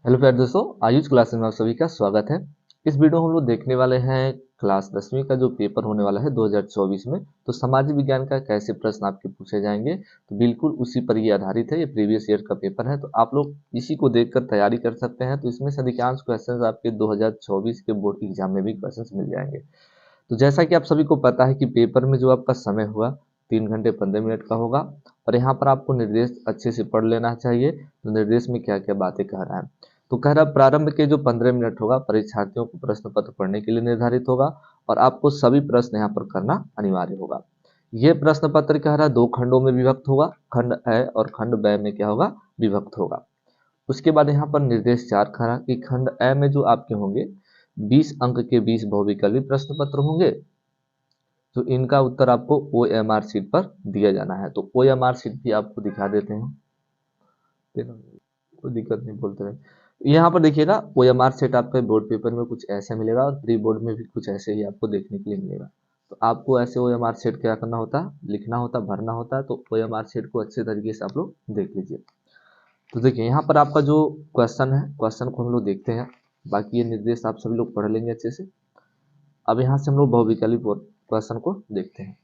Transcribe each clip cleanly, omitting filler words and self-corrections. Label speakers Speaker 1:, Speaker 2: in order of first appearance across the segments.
Speaker 1: Hello प्यारे दोस्तों, Ayush class में आप सभी का स्वागत है। इस वीडियो में हम लोग देखने वाले हैं क्लास 10वीं का जो पेपर होने वाला है 2024 में। तो सामाजिक विज्ञान का कैसे प्रश्न आपके पूछे जाएंगे, तो बिल्कुल उसी पर ये आधारित है। ये प्रीवियस ईयर का पेपर है, तो आप लोग इसी को देखकर तैयारी कर सकते हैं। तो इसमें से अधिकांश क्वेश्चन आपके 2024 के बोर्ड एग्जाम में भी क्वेश्चन मिल जाएंगे। तो जैसा कि आप सभी को पता है कि पेपर में जो आपका समय हुआ 3 घंटे 15 मिनट का होगा, और यहाँ पर आपको निर्देश अच्छे से पढ़ लेना चाहिए। तो निर्देश में क्या क्या बातें कह रहा है, तो कह रहा प्रारंभ के जो 15 मिनट होगा परीक्षार्थियों को प्रश्न पत्र पढ़ने के लिए निर्धारित होगा, और आपको सभी प्रश्न यहाँ पर करना अनिवार्य होगा। यह प्रश्न पत्र कह रहा 2 खंडों में विभक्त होगा, खंड अ और खंड ब में क्या होगा, विभक्त होगा। उसके बाद यहाँ पर निर्देश 4 कह रहा कि खंड अ में जो आपके होंगे 20 अंक के 20 बहुविकल्पी प्रश्न पत्र होंगे। तो इनका उत्तर आपको OMR शीट पर दिया जाना है। तो OMR शीट भी आपको दिखा देते हैं, कोई दिक्कत नहीं, बोलते रहे। यहाँ पर देखिएगा OMR शीट आपके बोर्ड पेपर में कुछ ऐसे मिलेगा, और प्री बोर्ड में भी कुछ ऐसे ही आपको देखने के लिए मिलेगा। तो आपको ऐसे OMR शीट क्या करना होता है, लिखना होता है, भरना होता है। तो OMR शीट को अच्छे तरीके से आप लोग देख लीजिए। तो देखिए यहाँ पर आपका जो क्वेश्चन है, क्वेश्चन को हम लोग देखते हैं। बाकी ये निर्देश आप सभी लोग पढ़ लेंगे अच्छे से। अब यहाँ से हम लोग बहुविकल्पी क्वेश्चन को देखते हैं।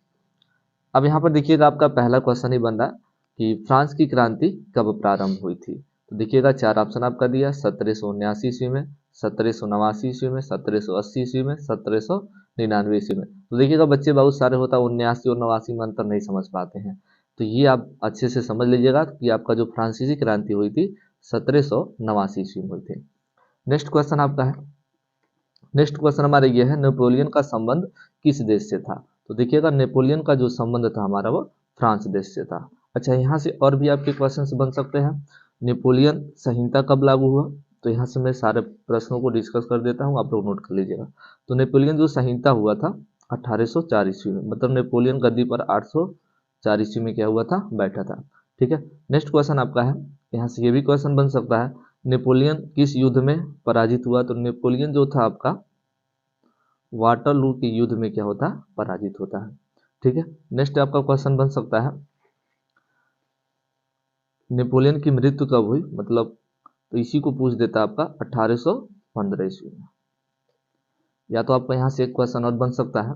Speaker 1: अब यहाँ पर देखिएगा आपका पहला क्वेश्चन ही बन रहा है कि फ्रांस की क्रांति कब प्रारंभ हुई थी। तो देखिएगा 4 ऑप्शन आपका दिया, 1779 ईस्वी में, 1789 ईस्वी में, 1780 ईस्वी में, 1799 ईस्वी में। तो देखिएगा बच्चे बहुत सारे होता है, 79 और 89 में अंतर नहीं समझ पाते हैं। तो ये आप अच्छे से समझ लीजिएगा कि आपका जो फ्रांसीसी क्रांति हुई थी 1789 ईस्वी में हुई थी। नेक्स्ट क्वेश्चन आपका है, नेक्स्ट क्वेश्चन हमारा ये है, नेपोलियन का संबंध किस देश से था। तो देखिएगा नेपोलियन का जो संबंध था हमारा वो फ्रांस देश से था। अच्छा, यहाँ से और भी आपके क्वेश्चन बन सकते हैं। नेपोलियन संहिता कब लागू हुआ, तो यहाँ से मैं सारे प्रश्नों को डिस्कस कर देता हूँ, आप लोग नोट कर लीजिएगा। तो नेपोलियन जो संहिता हुआ था 1804 ईस्वी में, मतलब नेपोलियन गद्दी पर 804 ईस्वी में क्या हुआ था, बैठा था। ठीक है। नेक्स्ट क्वेश्चन आपका है, यहाँ से ये भी क्वेश्चन बन सकता है, नेपोलियन किस युद्ध में पराजित हुआ। तो नेपोलियन जो था आपका वाटरलू के युद्ध में क्या होता है, पराजित होता है। ठीक है। नेक्स्ट आपका क्वेश्चन बन सकता है, नेपोलियन की मृत्यु कब हुई, मतलब तो इसी को पूछ देता है आपका 1815 ईस्वी में। या तो आपका यहाँ से एक क्वेश्चन और बन सकता है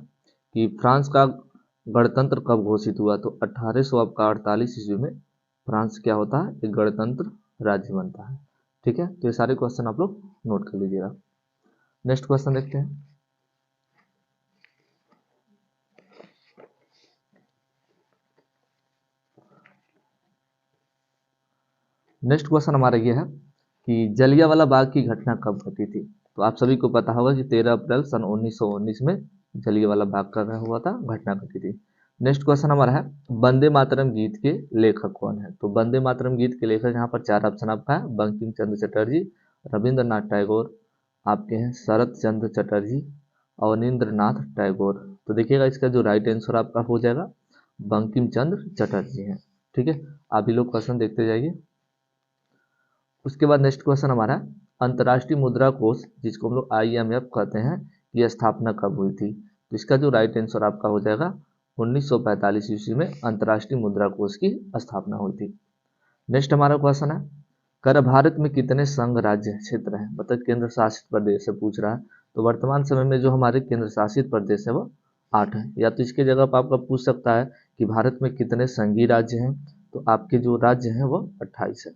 Speaker 1: कि फ्रांस का गणतंत्र कब घोषित हुआ। तो 1800 आपका 48 ईस्वी में फ्रांस क्या होता है, एक गणतंत्र राज्य बनता है। ठीक है। तो ये सारे क्वेश्चन आप लोग नोट कर लीजिएगा। नेक्स्ट क्वेश्चन देखते हैं। नेक्स्ट क्वेश्चन हमारा ये है कि जलियांवाला बाग की घटना कब घटी थी। तो आप सभी को पता होगा कि 13 अप्रैल सन 1919 में जलियांवाला बाग का हुआ था, घटना घटी थी। नेक्स्ट क्वेश्चन हमारा है, वंदे मातरम गीत के लेखक कौन है। तो वंदे मातरम गीत के लेखक यहाँ पर 4 ऑप्शन आपका है, बंकिम चंद्र चटर्जी, रविंद्रनाथ टैगोर, आपके हैं शरत चंद्र चटर्जी, अवनींद्र नाथ टैगोर। तो देखिएगा इसका जो राइट आंसर आपका हो जाएगा बंकिम चंद्र चटर्जी है। ठीक है। आप ही लोग क्वेश्चन देखते जाइए। उसके बाद नेक्स्ट क्वेश्चन हमारा, अंतर्राष्ट्रीय मुद्रा कोष जिसको हम लोग IMF कहते हैं, की स्थापना कब हुई थी। तो इसका जो राइट आंसर आपका हो जाएगा 1945 ईस्वी में अंतर्राष्ट्रीय मुद्रा कोष की स्थापना हुई थी। नेक्स्ट हमारा क्वेश्चन है, कर भारत में कितने संघ राज्य क्षेत्र हैं, मतलब केंद्र शासित प्रदेश से पूछ रहा है। तो वर्तमान समय में जो हमारे केंद्र शासित प्रदेश है वो 8 है। या तो इसके जगह पर आपका पूछ सकता है कि भारत में कितने संघीय राज्य हैं। तो आपके जो राज्य हैं वो 28 है।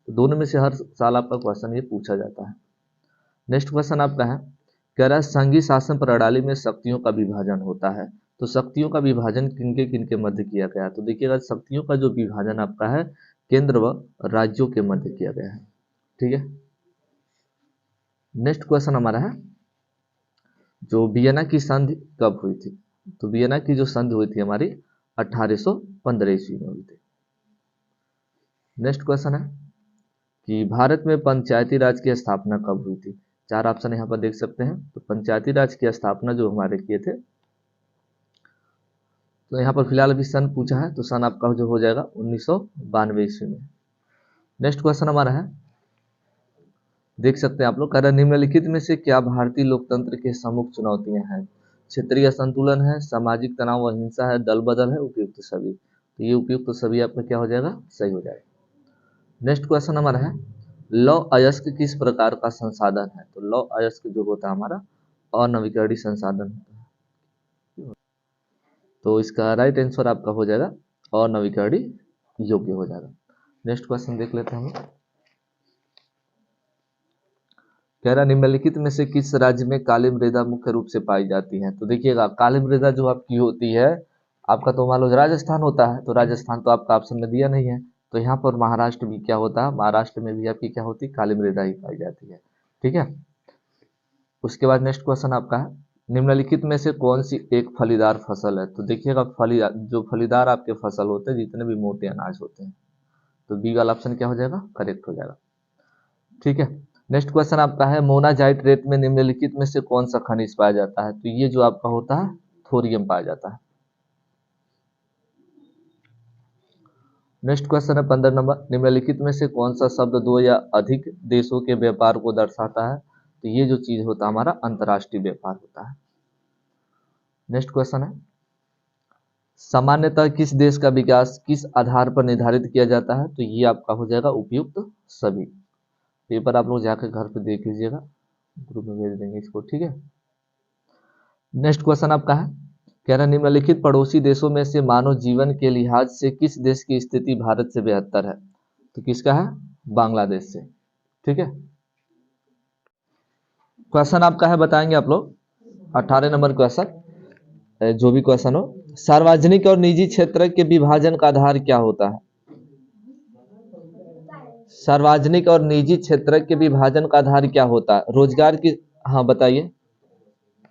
Speaker 1: तो दोनों में से हर साल आपका क्वेश्चन ये पूछा जाता है। नेक्स्ट क्वेश्चन आपका है, कह रहा है संघीय शासन प्रणाली में शक्तियों का विभाजन होता है। तो शक्तियों का विभाजन किनके किनके मध्य किया गया है। तो देखिएगा शक्तियों का जो विभाजन आपका है केंद्र व राज्यों के मध्य किया गया है। ठीक है। नेक्स्ट क्वेश्चन हमारा है, जो वियना की संधि कब हुई थी। तो वियना की जो संधि हुई थी हमारी 1815 ईस्वी में हुई थी। नेक्स्ट क्वेश्चन है कि भारत में पंचायती राज की स्थापना कब हुई थी। 4 ऑप्शन यहाँ पर देख सकते हैं। तो पंचायती राज की स्थापना जो हमारे किए थे, तो यहाँ पर फिलहाल अभी सन पूछा है, तो सन आपका जो हो जाएगा 1992 ईस्वी में। नेक्स्ट क्वेश्चन हमारा है, देख सकते हैं आप लोग, कह निम्नलिखित में से क्या भारतीय लोकतंत्र के प्रमुख चुनौतियां हैं। क्षेत्रीय असंतुलन है, सामाजिक तनाव व हिंसा है, दल बदल है, उपयुक्त सभी। तो ये उपयुक्त सभी आपका क्या हो जाएगा, सही हो जाएगा। नेक्स्ट क्वेश्चन हमारा है, लौह अयस्क किस प्रकार का संसाधन है? तो लौह अयस्क जो होता है हमारा अनवीकरणीय संसाधन होता है। तो इसका राइट आंसर आपका हो जाएगा अनवीकरणीय योग्य हो जाएगा। नेक्स्ट क्वेश्चन देख लेते हैं हम। कह रहा निम्नलिखित में से किस राज्य में काली मृदा मुख्य रूप से पाई जाती है? तो देखिएगा काली मृदा जो आपकी होती है, आपका तो मान लो राजस्थान होता है, तो राजस्थान तो आपका ऑप्शन में दिया नहीं है, तो यहाँ पर महाराष्ट्र भी क्या होता है, महाराष्ट्र में भी आपकी क्या होती है, काली मृदा ही पाई जाती है। ठीक है। उसके बाद नेक्स्ट क्वेश्चन आपका है, निम्नलिखित में से कौन सी एक फलीदार फसल है? तो देखिएगा जो फलीदार आपके फसल होते हैं, जितने भी मोटे अनाज होते हैं, तो बी वाला ऑप्शन क्या हो जाएगा, करेक्ट हो जाएगा। ठीक है। नेक्स्ट क्वेश्चन आपका है, मोनाजाइट रेत में निम्नलिखित में से कौन सा खनिज पाया जाता है? तो ये जो आपका होता है थोरियम पाया जाता है। नेक्स्ट क्वेश्चन है 15 नंबर, निम्नलिखित में से कौन सा शब्द दो या अधिक देशों के व्यापार को दर्शाता है? तो ये जो चीज होता है हमारा अंतर्राष्ट्रीय व्यापार होता है। नेक्स्ट क्वेश्चन है, सामान्यतः किस देश का विकास किस आधार पर निर्धारित किया जाता है? तो ये आपका हो जाएगा उपयुक्त सभी। पेपर आप लोग जाकर घर पे देख लीजिएगा, ग्रुप में भेज देंगे इसको। ठीक है। नेक्स्ट क्वेश्चन आपका है, कह रहा निम्नलिखित पड़ोसी देशों में से मानव जीवन के लिहाज से किस देश की स्थिति भारत से बेहतर है? तो किसका है, बांग्लादेश से। ठीक है। क्वेश्चन आपका है, बताएंगे आप लोग 18 नंबर क्वेश्चन, जो भी क्वेश्चन हो, सार्वजनिक और निजी क्षेत्र के विभाजन का आधार क्या होता है? सार्वजनिक और निजी क्षेत्र के विभाजन का आधार क्या होता है? रोजगार की, हाँ बताइए।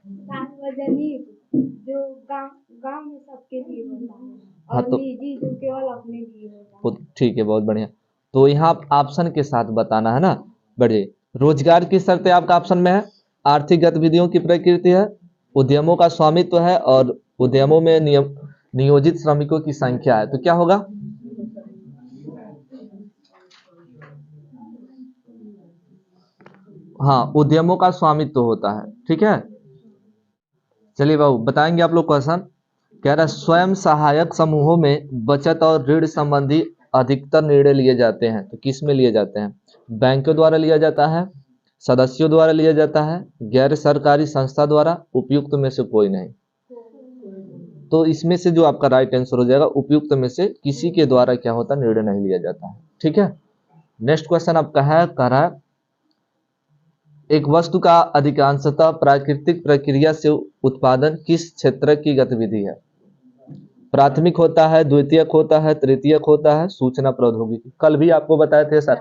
Speaker 2: सार्वजनिक जो गांव में सबके लिए होता है,
Speaker 1: हाँ
Speaker 2: और
Speaker 1: तो
Speaker 2: निजी जो केवल अपने लिए होता है।
Speaker 1: ठीक है, बहुत बढ़िया। तो यहाँ ऑप्शन के साथ बताना है ना। बढ़िए। रोजगार की शर्तें आपका ऑप्शन में है, आर्थिक गतिविधियों की प्रकृति है, उद्यमों का स्वामित्व है, और उद्यमों में नियोजित श्रमिकों की संख्या है। तो क्या होगा, हाँ उद्यमों का स्वामित्व होता है। ठीक है। चलिए बाबू बताएंगे आप लोग क्वेश्चन। कह रहा है स्वयं सहायक समूहों में बचत और ऋण संबंधी अधिकतर निर्णय लिए जाते हैं। तो किस में लिए जाते हैं? बैंकों द्वारा लिया जाता है, सदस्यों द्वारा लिया जाता है, गैर सरकारी संस्था द्वारा, उपयुक्त में से कोई नहीं। तो इसमें से जो आपका राइट आंसर हो जाएगा, उपयुक्त में से किसी के द्वारा क्या होता है, निर्णय नहीं लिया जाता है। ठीक है। नेक्स्ट क्वेश्चन आपका है, कह रहा है एक वस्तु का अधिकांशतः प्राकृतिक प्रक्रिया से उत्पादन किस क्षेत्र की गतिविधि है? प्राथमिक होता है, द्वितीयक होता है, तृतीयक होता है, सूचना प्रौद्योगिकी। कल भी आपको बताए थे सर,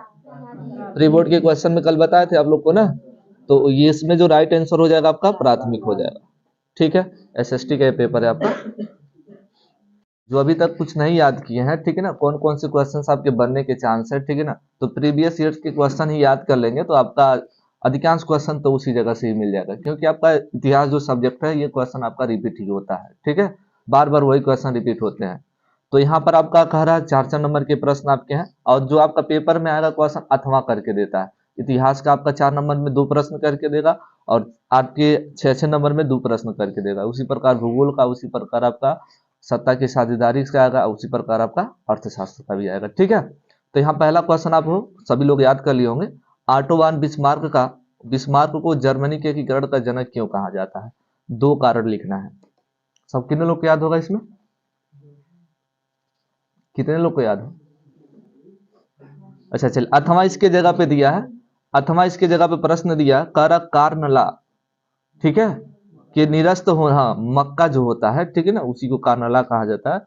Speaker 1: प्री बोर्ड के क्वेश्चन में कल बताए थे आप लोग को ना। तो ये इसमें जो राइट आंसर हो जाएगा आपका प्राथमिक हो जाएगा। ठीक है। एसएसटी का पेपर है आपका, जो अभी तक कुछ नहीं याद किए हैं, ठीक है ना, कौन कौन से क्वेश्चंस आपके बनने के चांस है, ठीक है ना, तो प्रीवियस ईयर्स के क्वेश्चन ही याद कर लेंगे तो आपका अधिकांश क्वेश्चन तो उसी जगह से ही मिल जाएगा, क्योंकि आपका इतिहास जो सब्जेक्ट है ये क्वेश्चन आपका रिपीट ही होता है। ठीक है, बार बार वही क्वेश्चन रिपीट होते हैं। तो यहाँ पर आपका कह रहा है 4-4 नंबर के प्रश्न आपके हैं, और जो आपका पेपर में आएगा क्वेश्चन अथवा करके देता है। इतिहास का आपका 4 नंबर में 2 प्रश्न करके देगा, और आपके 6-6 नंबर में 2 प्रश्न करके देगा। उसी प्रकार भूगोल का, उसी प्रकार आपका सत्ता की साझेदारी का आएगा, उसी प्रकार आपका अर्थशास्त्र का भी आएगा। ठीक है। तो यहाँ पहला क्वेश्चन आप सभी लोग याद कर लिए होंगे, ऑटो बिस्मार्क को जर्मनी के एकीकरण का जनक क्यों कहा जाता है? 2 कारण लिखना है। सब कितने लोग को याद होगा इसमें, कितने लोग को याद हो? अच्छा चल, अथवा इसके जगह पे दिया है, अथवा इसके जगह पे प्रश्न दिया कारनला, ठीक है, कि निरस्त हो, हाँ मक्का जो होता है, ठीक है ना, उसी को कारनला कहा जाता है,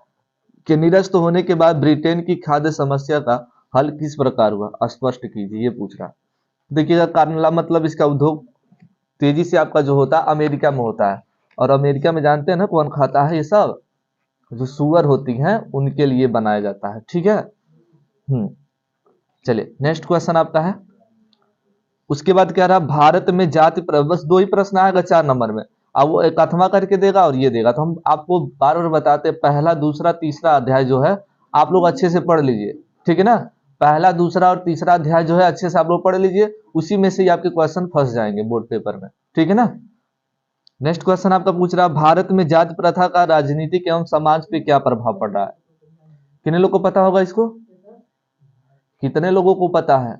Speaker 1: कि निरस्त होने के बाद ब्रिटेन की खाद्य समस्या का हल किस प्रकार हुआ, स्पष्ट कीजिए, ये पूछ रहा। देखिएगा कारनला मतलब इसका उद्योग तेजी से आपका जो होता है अमेरिका में होता है, और अमेरिका में जानते हैं ना कौन खाता है ये सब, जो सुअर होती हैं उनके लिए बनाया जाता है। ठीक है। चलिए नेक्स्ट क्वेश्चन आपका है, उसके बाद क्या रहा, भारत में जाति बस 2 ही प्रश्न आएगा 4 नंबर में, अब वो एक अथवा करके देगा और ये देगा। तो हम आपको बार बार बताते हैं, पहला दूसरा तीसरा अध्याय जो है आप लोग अच्छे से पढ़ लीजिए। ठीक है ना, पहला दूसरा और तीसरा अध्याय जो है अच्छे से आप लोग पढ़ लीजिए, उसी में से ही आपके क्वेश्चन फंस जाएंगे बोर्ड पेपर में। ठीक है ना। नेक्स्ट क्वेश्चन आपका पूछ रहा है, भारत में जाति प्रथा का राजनीतिक एवं समाज पे क्या प्रभाव पड़ रहा है? कितने लोग को पता होगा इसको, कितने लोगों को पता है?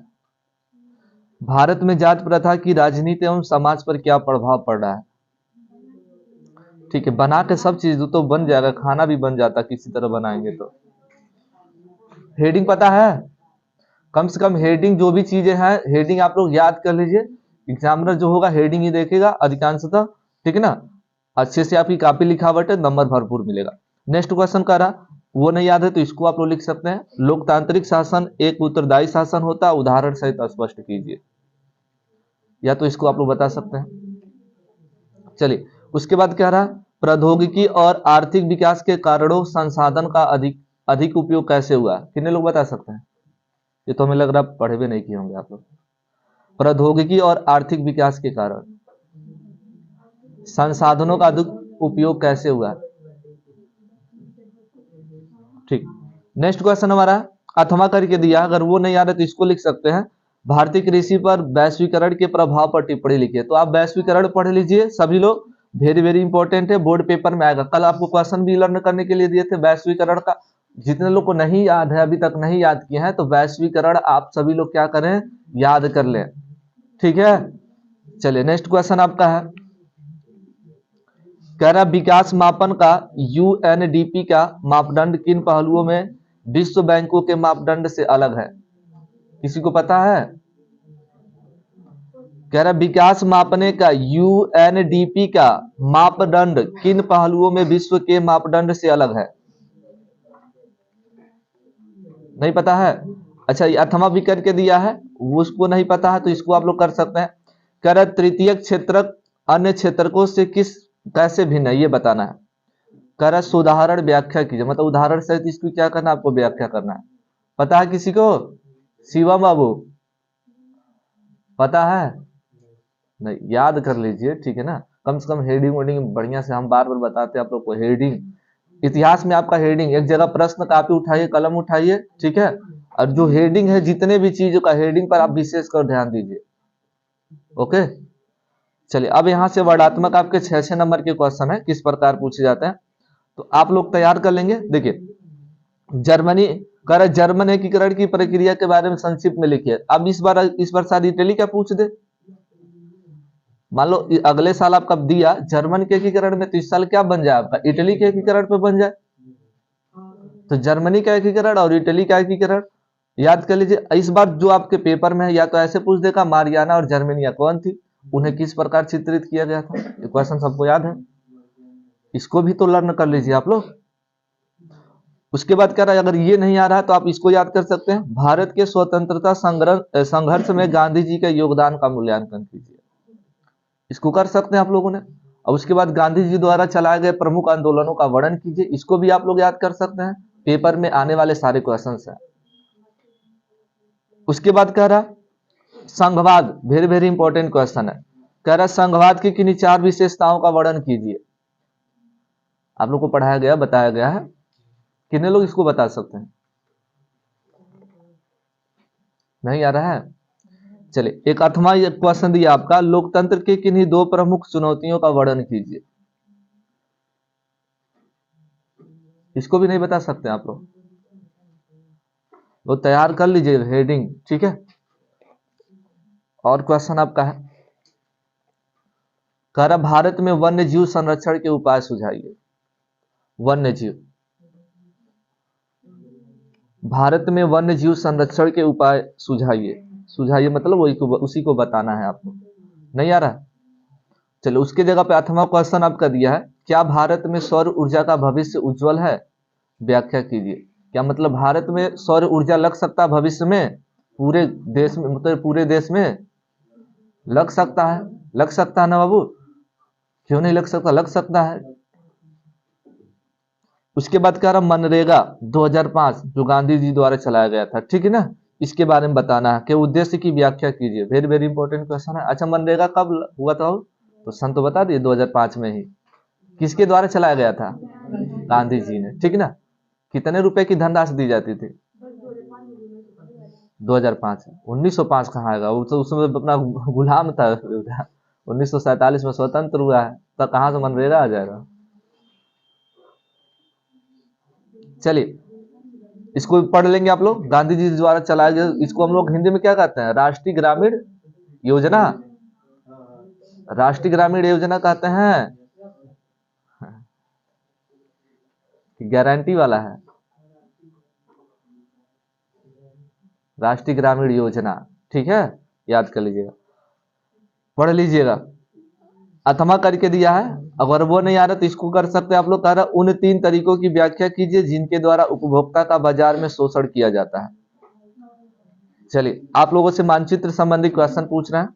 Speaker 1: भारत में जात प्रथा की राजनीति एवं समाज पर क्या प्रभाव पड़ रहा है? ठीक है, बना के सब चीज तो बन जाएगा, खाना भी बन जाता किसी तरह बनाएंगे तो। हेडिंग पता है? कम से कम हेडिंग जो भी चीजें हैं, हेडिंग आप लोग याद कर लीजिए। एग्जामिनर जो होगा हेडिंग ही देखेगा अधिकांशतः, ठीक है ना। अच्छे से आपकी कॉपी लिखावट है, नंबर भरपूर मिलेगा। नेक्स्ट क्वेश्चन कह रहा, वो नहीं याद है तो इसको आप लोग लिख सकते हैं। लोकतांत्रिक शासन एक उत्तरदायी शासन होता है, उदाहरण सहित स्पष्ट कीजिए। या तो इसको आप लोग बता सकते हैं। चलिए, उसके बाद कह रहा, प्रौद्योगिकी और आर्थिक विकास के कारणों संसाधन का अधिक अधिक उपयोग कैसे हुआ? कितने लोग बता सकते हैं? ये तो हमें लग रहा पढ़े भी नहीं किए होंगे आप लोग। प्रौद्योगिकी और आर्थिक विकास के कारण संसाधनों का अधिक उपयोग कैसे हुआ? ठीक। नेक्स्ट क्वेश्चन हमारा अथवा करके दिया, अगर वो नहीं आ रहा तो इसको लिख सकते हैं। भारतीय कृषि पर वैश्वीकरण के प्रभाव पर टिप्पणी लिखिए। तो आप वैश्वीकरण पढ़ लीजिए सभी लोग, वेरी वेरी इंपॉर्टेंट है, बोर्ड पेपर में आएगा। कल आपको क्वेश्चन भी लर्न करने के लिए दिए थे वैश्वीकरण का। जितने लोग को नहीं याद है, अभी तक नहीं याद किए हैं, तो वैश्वीकरण आप सभी लोग क्या करें, याद कर लें। ठीक है, चलिए नेक्स्ट क्वेश्चन आपका है, कह रहा विकास मापन का यूएनडीपी का मापदंड किन पहलुओं में विश्व बैंकों के मापदंड से अलग है? किसी को पता है? कह रहा विकास मापने का यूएनडीपी का मापदंड किन पहलुओं में विश्व के मापदंड से अलग है? नहीं पता है? अच्छा, ये अथवा भी करके दिया है, उसको नहीं पता है तो इसको आप लोग कर सकते हैं। कह रहा तृतीय क्षेत्रक अन्य क्षेत्रकों से कैसे भिन्न है, ये बताना है। कह रहा सुधारण व्याख्या कीजिए, मतलब उदाहरण सहित इसकी क्या करना है, आपको व्याख्या करना है। पता है किसी को? शिवम बाबू पता है? नहीं, याद कर लीजिए, ठीक है ना। कम से कम हेडिंग वेडिंग बढ़िया से, हम बार बार बताते हैं आप लोग को हेडिंग। इतिहास में आपका हेडिंग, एक जगह प्रश्न कापी उठाइए, कलम उठाइए, ठीक है। और जो हेडिंग है, जितने भी चीजों का हेडिंग पर आप विशेष कर ध्यान दीजिए। ओके, चलिए अब यहाँ से वर्णात्मक आपके 6 नंबर के क्वेश्चन है, किस प्रकार पूछे जाते हैं तो आप लोग तैयार कर लेंगे। देखिए, जर्मनी कर जर्मन एकीकरण की प्रक्रिया के बारे में संक्षिप्त में लिखिए। अब इस बार शायद इटली का पूछ दे। मान लो अगले साल आपका दिया जर्मन के एकीकरण में, तो इस साल क्या बन जाए आपका, इटली के एकीकरण पे बन जाए। तो जर्मनी का एकीकरण और इटली का एकीकरण याद कर लीजिए। इस बार जो आपके पेपर में है, या तो ऐसे पूछ देगा मारियाना और जर्मनिया कौन थी, उन्हें किस प्रकार चित्रित किया गया था, ये क्वेश्चन सबको याद है। इसको भी तो लर्न कर लीजिए आप लोग। उसके बाद कह रहा है, अगर ये नहीं आ रहा है तो आप इसको याद कर सकते हैं, भारत के स्वतंत्रता संघर्ष में गांधी जी के योगदान का मूल्यांकन कीजिए। इसको कर सकते हैं आप लोगों ने। और उसके बाद गांधी जी द्वारा चलाए गए प्रमुख आंदोलनों का वर्णन कीजिए। इसको भी आप लोग याद कर सकते हैं, पेपर में आने वाले सारे क्वेश्चन है। उसके बाद कह रहा संघवाद, वेरी वेरी इंपॉर्टेंट क्वेश्चन है। कह रहा संघवाद की किन्हीं 4 विशेषताओं का वर्णन कीजिए। आप लोग को पढ़ाया गया, बताया गया है, कितने लोग इसको बता सकते हैं? नहीं आ रहा है? चलिए, एक अठवां क्वेश्चन दिया आपका, लोकतंत्र के किन्हीं 2 प्रमुख चुनौतियों का वर्णन कीजिए। इसको भी नहीं बता सकते आप लोग, वो तैयार कर लीजिए हेडिंग, ठीक है। और क्वेश्चन आपका है, कह रहा भारत में वन्य जीव संरक्षण के उपाय सुझाइए। वन्य जीव, भारत में वन्य जीव संरक्षण के उपाय सुझाइए। सुझाइए मतलब वही उसी को बताना है आपको। नहीं आ रहा? चलो, उसके जगह पे 8वां क्वेश्चन आपका दिया है, क्या भारत में सौर ऊर्जा का भविष्य उज्जवल है? व्याख्या कीजिए। क्या मतलब भारत में सौर ऊर्जा लग सकता है भविष्य में? पूरे देश में, मतलब पूरे देश में लग सकता है। लग सकता है ना बाबू, क्यों नहीं लग सकता, लग सकता है। उसके बाद कह रहा मनरेगा 2005 जो गांधी जी द्वारा चलाया गया था, ठीक है ना, इसके बारे में बताना है कि उद्देश्य की व्याख्या कीजिए। वेरी वेरी इंपॉर्टेंट क्वेश्चन है। अच्छा, मनरेगा कब हुआ था? तो सन तो बता दिए 2005 में ही। किसके द्वारा चलाया गया था? गांधी जी ने, ठीक है ना। कितने रुपए की धनराशि दी जाती थी? 2005। 1905 कहाँ आएगा, वो तो उसमें अपना गुलाम था। 1947 में स्वतंत्र हुआ है, तो कहाँ से मनरेगा आ जाएगा। चलिए, इसको पढ़ लेंगे आप लोग। गांधी जी द्वारा चलाया गया, इसको हम लोग हिंदी में क्या कहते हैं? राष्ट्रीय ग्रामीण योजना, राष्ट्रीय ग्रामीण योजना कहते हैं कि गारंटी वाला है? राष्ट्रीय ग्रामीण योजना, ठीक है, याद कर लीजिएगा, पढ़ लीजिएगा। अथमा करके दिया है, अगर वो नहीं आ रहा तो इसको कर सकते हैं आप लोग। कह रहा उन 3 तरीकों की व्याख्या कीजिए जिनके द्वारा उपभोक्ता का बाजार में शोषण किया जाता है। चलिए आप लोगों से मानचित्र संबंधी क्वेश्चन पूछ रहे हैं।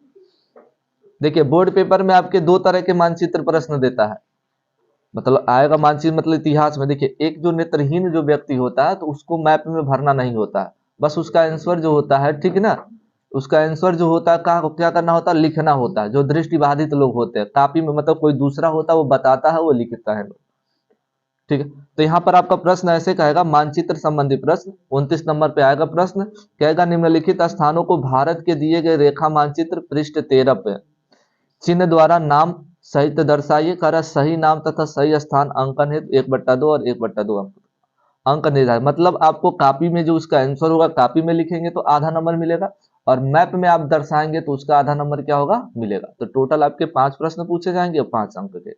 Speaker 1: देखिए बोर्ड पेपर में आपके 2 तरह के मानचित्र प्रश्न देता है, मतलब आएगा मानचित्र, मतलब इतिहास में। देखिए एक जो नेत्रहीन जो व्यक्ति होता है तो उसको मैप में भरना नहीं होता है, बस उसका आंसर जो होता है, ठीक है ना, उसका आंसर जो होता है क्या करना होता है, लिखना होता है। जो दृष्टिबाधित लोग होते हैं कॉपी में, मतलब कोई दूसरा होता है वो बताता है, वो लिखता है, ठीक है। तो यहाँ पर आपका प्रश्न ऐसे कहेगा, मानचित्र संबंधी प्रश्न 29 नंबर पे आएगा प्रश्न, कहेगा निम्नलिखित स्थानों को भारत के दिए गए रेखा मानचित्र पृष्ठ 13 पे चिन्ह द्वारा नाम सहित दर्शाइए। कह रहा सही नाम तथा सही स्थान अंकन हेतु 1/2 और 1/2 अंक निर्धारित। मतलब आपको कॉपी में जो उसका आंसर होगा क्ॉपी में लिखेंगे तो आधा नंबर मिलेगा, और मैप में आप दर्शाएंगे तो उसका आधा नंबर क्या होगा, मिलेगा। तो टोटल आपके 5 प्रश्न पूछे जाएंगे और 5 अंक के।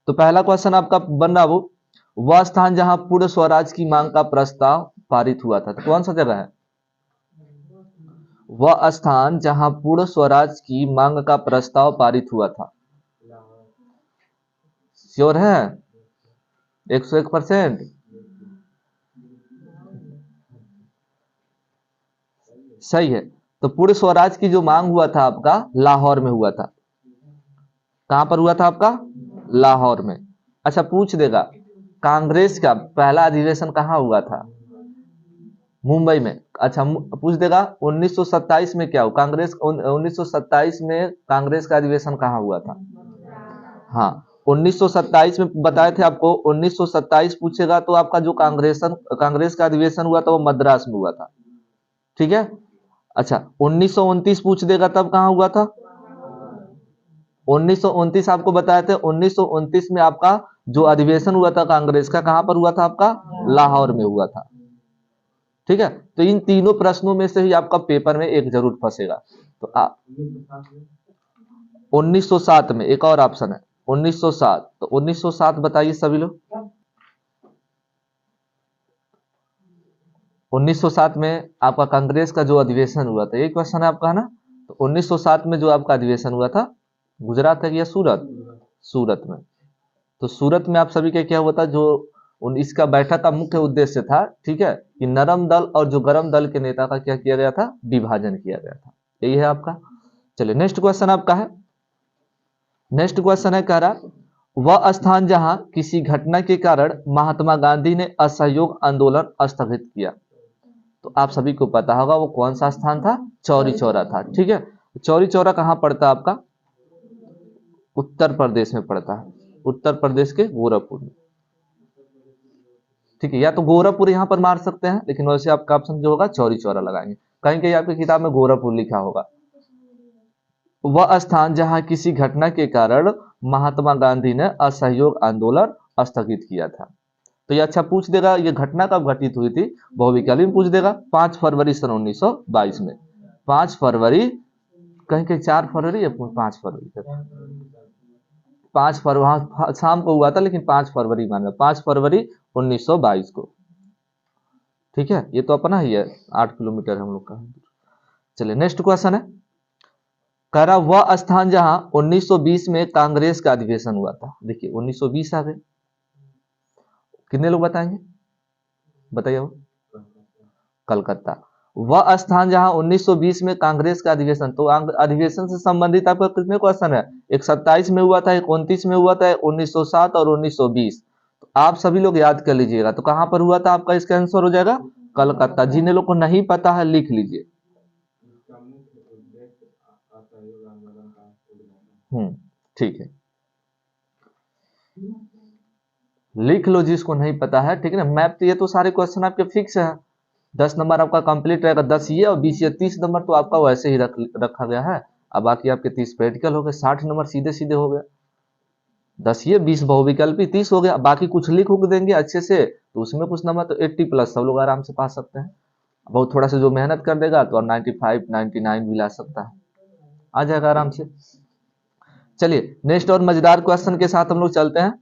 Speaker 1: तो पहला क्वेश्चन आपका बन रहा वो, वह स्थान जहां पूर्ण स्वराज की मांग का प्रस्ताव पारित हुआ था, तो कौन सा जगह है? वह स्थान जहां पूर्ण स्वराज की मांग का प्रस्ताव पारित हुआ था। श्योर है? 101%? सही है। तो पूर्ण स्वराज की जो मांग हुआ था आपका लाहौर में हुआ था। कहां पर हुआ था आपका? लाहौर में। अच्छा पूछ देगा कांग्रेस का पहला अधिवेशन कहां हुआ था? मुंबई में। अच्छा पूछ देगा 1927 में क्या हुआ, कांग्रेस 1927 में कांग्रेस का अधिवेशन कहां हुआ था? हाँ 1927 में बताए थे आपको, 1927 पूछेगा तो आपका जो कांग्रेस का अधिवेशन हुआ था वो मद्रास में हुआ था, ठीक है। अच्छा 1929 पूछ देगा तब कहां हुआ था? 1929 आपको बताए थे, 1929 में आपका जो अधिवेशन हुआ था कांग्रेस का कहां पर हुआ था आपका? लाहौर में हुआ था, ठीक है। तो इन तीनों प्रश्नों में से ही आपका पेपर में एक जरूर फंसेगा। तो 1907 में एक और ऑप्शन है 1907, तो 1907 बताइए सभी लोग। 1907 में आपका कांग्रेस का जो अधिवेशन हुआ था, एक क्वेश्चन है आपका, है ना। तो 1907 में जो आपका अधिवेशन हुआ था गुजरात है या सूरत? सूरत में। तो सूरत में आप सभी का क्या हुआ था, जो इसका बैठक का मुख्य उद्देश्य था, ठीक है, कि नरम दल और जो गरम दल के नेता का क्या किया गया था, विभाजन किया गया था। यही है आपका। चलिए नेक्स्ट क्वेश्चन आपका है, नेक्स्ट क्वेश्चन है कह रहा वह स्थान जहां किसी घटना के कारण महात्मा गांधी ने असहयोग आंदोलन स्थगित किया। तो आप सभी को पता होगा वो कौन सा स्थान था, चौरी चौरा था, ठीक है। चौरी चौरा कहां पड़ता है आपका? उत्तर प्रदेश में पड़ता है, उत्तर प्रदेश के गोरखपुर में, ठीक है। या तो गोरखपुर यहां पर मार सकते हैं, लेकिन वैसे आपका ऑप्शन जो होगा चौरी चौरा लगाएंगे, कहीं कहीं आपकी किताब में गोरखपुर लिखा होगा। वह स्थान जहां किसी घटना के कारण महात्मा गांधी ने असहयोग आंदोलन स्थगित किया था। तो ये अच्छा पूछ देगा ये घटना कब घटित हुई थी, बहुविकल्प में पूछ देगा 5 फरवरी सन 1922 में। 5 फरवरी, कहीं कहीं 4 फरवरी या 5 फरवरी, 5 फरवरी शाम को हुआ था, लेकिन 5 फरवरी माना, 5 फरवरी 1922 को, ठीक है। ये तो अपना ही है, 8 किलोमीटर हम लोग का। चलिए नेक्स्ट क्वेश्चन है, कह रहा वह स्थान जहां 1920 में कांग्रेस का अधिवेशन हुआ था। देखिए 1920 आ गए, कितने लोग बताएंगे, बताइए वो? कलकत्ता। वह स्थान जहां 1920 में कांग्रेस का अधिवेशन, तो अधिवेशन से संबंधित आपका कितने क्वेश्चन है, एक 27 में हुआ था, एक 29 में हुआ था, 1907 और 1920। तो आप सभी लोग याद कर लीजिएगा, तो कहां पर हुआ था आपका, इसका आंसर हो जाएगा कलकत्ता। जिन्हें लोग को नहीं पता है लिख लीजिए। ठीक है, लिख लो जिसको नहीं पता है, ठीक है ना। मैप तो ये तो सारे क्वेश्चन आपके फिक्स है, 10 नंबर आपका कंप्लीट रहेगा, 10 ये और 20 ये 30 नंबर तो आपका वैसे ही रखा गया है। अब बाकी आपके 30 प्रैक्टिकल हो गए, 60 नंबर सीधे सीधे हो गए, 10 ये 20 बहुविकल्पी 30 हो गया। बाकी कुछ लिख उक देंगे अच्छे से तो उसमें कुछ नंबर तो 80 प्लस सब लोग आराम से पा सकते हैं। बहुत थोड़ा सा जो मेहनत कर देगा तो 95 99 भी ला सकता है। आ जाएगा आराम से। चलिए नेक्स्ट और मजेदार क्वेश्चन के साथ हम लोग चलते हैं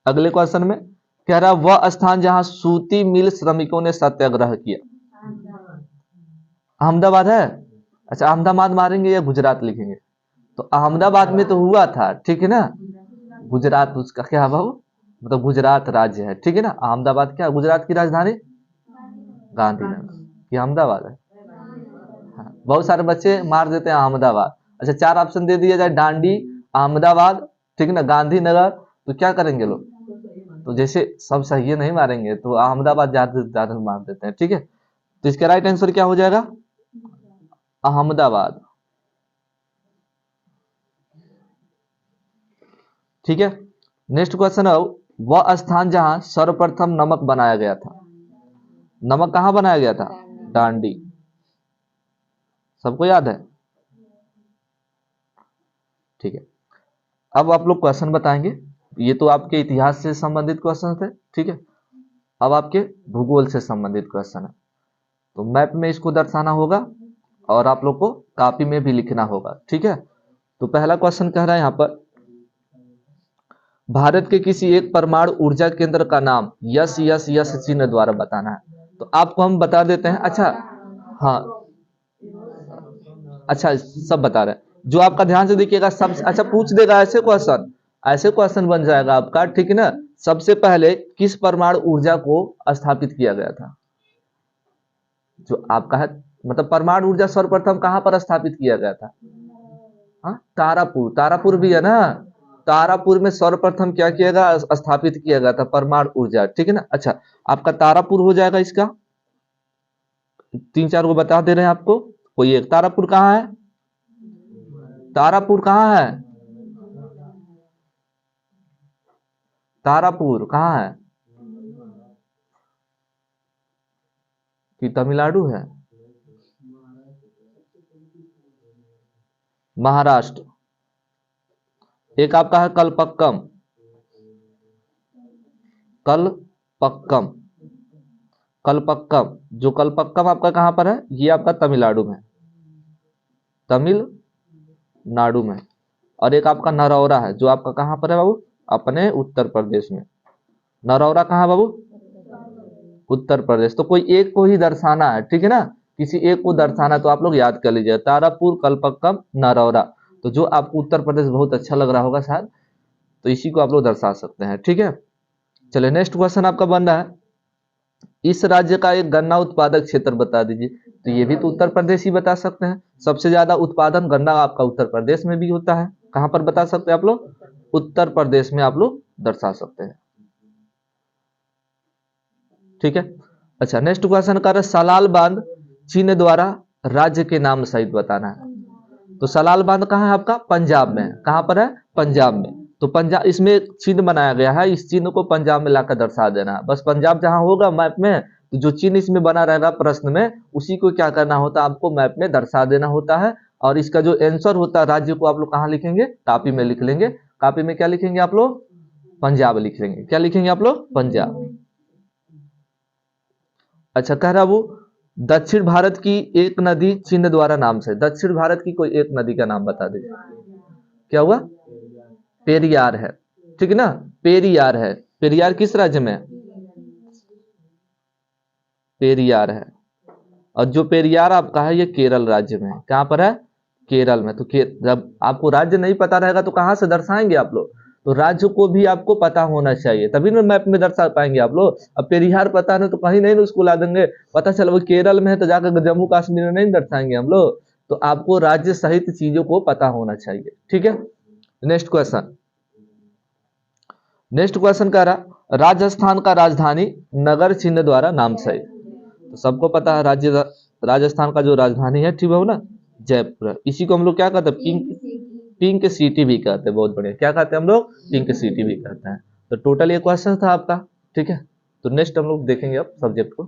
Speaker 1: अगले क्वेश्चन में। कह रहा वह स्थान जहां सूती मिल श्रमिकों ने सत्याग्रह किया। अहमदाबाद है। अच्छा अहमदाबाद मारेंगे या गुजरात लिखेंगे? तो अहमदाबाद में तो हुआ था, ठीक है ना। गुजरात उसका क्या बाबू, मतलब गुजरात राज्य है, ठीक है ना। अहमदाबाद क्या गुजरात की राजधानी? गांधीनगर। ये अहमदाबाद है। हाँ, बहुत सारे बच्चे मार देते हैं अहमदाबाद। अच्छा 4 ऑप्शन दे दिया जाए, डांडी, अहमदाबाद, ठीक है ना, गांधीनगर, तो क्या करेंगे लोग? तो जैसे सब सही है नहीं मारेंगे तो अहमदाबाद ज्यादा ज्यादा मार देते हैं, ठीक है। तो इसका राइट आंसर क्या हो जाएगा? अहमदाबाद, ठीक है। नेक्स्ट क्वेश्चन है वह स्थान जहां सर्वप्रथम नमक बनाया गया था। नमक कहां बनाया गया था? डांडी। सबको याद है? ठीक है। अब आप लोग क्वेश्चन बताएंगे। ये तो आपके इतिहास से संबंधित क्वेश्चन थे, ठीक है। अब आपके भूगोल से संबंधित क्वेश्चन है, तो मैप में इसको दर्शाना होगा और आप लोग को कॉपी में भी लिखना होगा, ठीक है। तो पहला क्वेश्चन कह रहा है यहाँ पर भारत के किसी एक परमाणु ऊर्जा केंद्र का नाम यस यस यस चिन्ह द्वारा बताना है। तो आपको हम बता देते हैं। अच्छा हाँ, अच्छा सब बता रहे हैं, जो आपका ध्यान से देखिएगा सब अच्छा पूछ देगा ऐसे क्वेश्चन, ऐसे क्वेश्चन बन जाएगा आपका, ठीक है ना। सबसे पहले किस परमाणु ऊर्जा को स्थापित किया गया था? जो आपका है मतलब परमाणु ऊर्जा सर्वप्रथम कहां पर स्थापित किया गया था? हाँ तारापुर, तारापुर भी है ना। तारापुर में सर्वप्रथम क्या किया गया? स्थापित किया गया था परमाणु ऊर्जा, ठीक है ना। अच्छा आपका तारापुर हो जाएगा। इसका 3-4 को बता दे रहे हैं आपको। कोई एक तारापुर कहाँ है? तारापुर कहाँ है? तारापुर कहाँ है? कि तमिलनाडु है? महाराष्ट्र। एक आपका है कलपक्कम, कलपक्कम, कलपक्कम। जो कलपक्कम आपका कहां पर है? ये आपका तमिलनाडु में, तमिलनाडु में। और एक आपका नरौरा है, जो आपका कहां पर है बाबू? अपने उत्तर प्रदेश में। नरौरा कहां बाबू? उत्तर प्रदेश। तो कोई एक को ही दर्शाना है, ठीक है ना। किसी एक को दर्शाना, तो आप लोग याद कर लीजिए तारापुर, कलपक्कम, नरौरा। तो जो आपको उत्तर प्रदेश बहुत अच्छा लग रहा होगा शायद, तो इसी को आप लोग दर्शा सकते हैं, ठीक है। चलिए नेक्स्ट क्वेश्चन आपका बन रहा है इस राज्य का एक गन्ना उत्पादक क्षेत्र बता दीजिए। तो ये भी तो उत्तर प्रदेश ही बता सकते हैं। सबसे ज्यादा उत्पादन गन्ना आपका उत्तर प्रदेश में भी होता है। कहां पर बता सकते हैं आप लोग? उत्तर प्रदेश में आप लोग दर्शा सकते हैं, ठीक है। अच्छा नेक्स्ट क्वेश्चन कर सलाल बांध चीन द्वारा राज्य के नाम सहित बताना है। तो सलाल बांध कहाँ है आपका? पंजाब में। कहां पर है? पंजाब में। तो पंजाब इसमें चिन्ह बनाया गया है, इस चिन्ह को पंजाब में लाकर दर्शा देना है। बस पंजाब जहां होगा मैप में, तो जो चिन्ह इसमें बना रहेगा प्रश्न में, उसी को क्या करना होता है? आपको मैप में दर्शा देना होता है। और इसका जो आंसर होता है राज्य को आप लोग कहाँ लिखेंगे? कॉपी में लिख लेंगे। कॉपी में क्या लिखेंगे आप लोग? पंजाब लिख लेंगे। क्या लिखेंगे आप लोग? पंजाब। अच्छा कह रहा वो दक्षिण भारत की एक नदी चिन्ह द्वारा नाम से। दक्षिण भारत की कोई एक नदी का नाम बता दीजिए। क्या हुआ? पेरियार है, ठीक है ना। पेरियार है। पेरियार किस राज्य में? पेरियार है। और जो पेरियार आपका है ये केरल राज्य में है। कहां पर है? केरल में। तो जब आपको राज्य नहीं पता रहेगा तो कहां से दर्शाएंगे आप लोग? तो राज्य को भी आपको पता होना चाहिए, तभी ना मैप में दर्शा पाएंगे आप लोग। अब पेरियार पता नहीं तो कहीं नहीं ना उसको ला देंगे। पता चला वो केरल में है तो जाकर जम्मू कश्मीर में नहीं दर्शाएंगे हम लोग। तो आपको राज्य सहित चीजों को पता होना चाहिए, ठीक है। नेक्स्ट क्वेश्चन, नेक्स्ट क्वेश्चन कह रहा राजस्थान का राजधानी नगर चिन्ह द्वारा नाम सहित। तो सबको पता है राज्य राजस्थान का जो राजधानी है, ठीक है ना, जयपुर। इसी को हम लोग क्या कहते हैं? पिंक सिटी भी कहते हैं। बहुत बढ़िया। क्या कहते हैं हम लोग? पिंक सिटी भी कहते हैं। तो टोटल ये क्वेश्चन था आपका, ठीक है। तो नेक्स्ट हम लोग देखेंगे अब सब्जेक्ट को।